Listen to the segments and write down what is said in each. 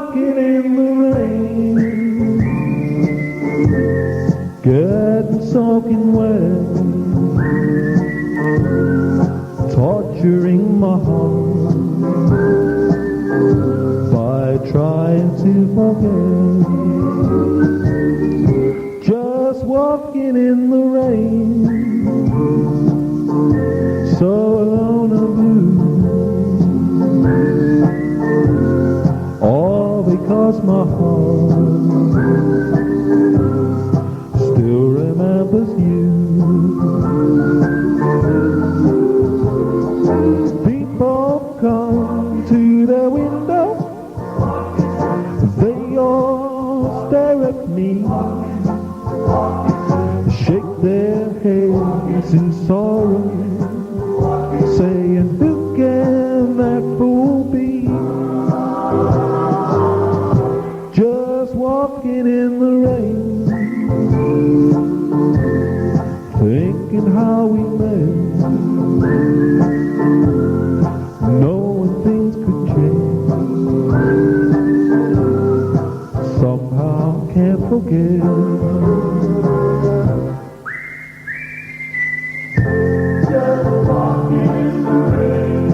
walking in the rain, getting soaking wet, torturing my heart by trying to forget. Just walking in the rain, so alone and blue, all because my heart still remembers you. People come to the window, they all stare at me, shake their heads in sorrow, saying, who can that fool be? Just walking in the rain, thinking how we met, knowing things could change, somehow can't forget. Just walking in the rain,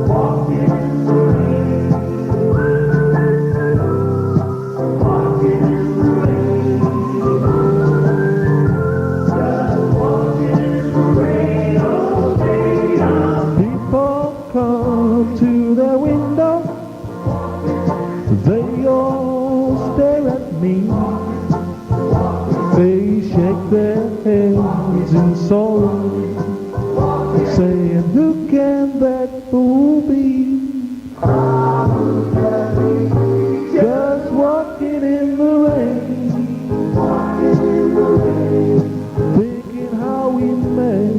walking in the rain, walking in the rain, just walking in the rain all day long. People come to the window, they all stare at me, they shake their heads in sorrow, saying, who can that fool be? Just walking in the rain, thinking how we met,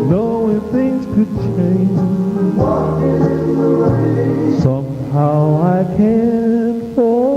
knowing things could change, somehow I can't forget.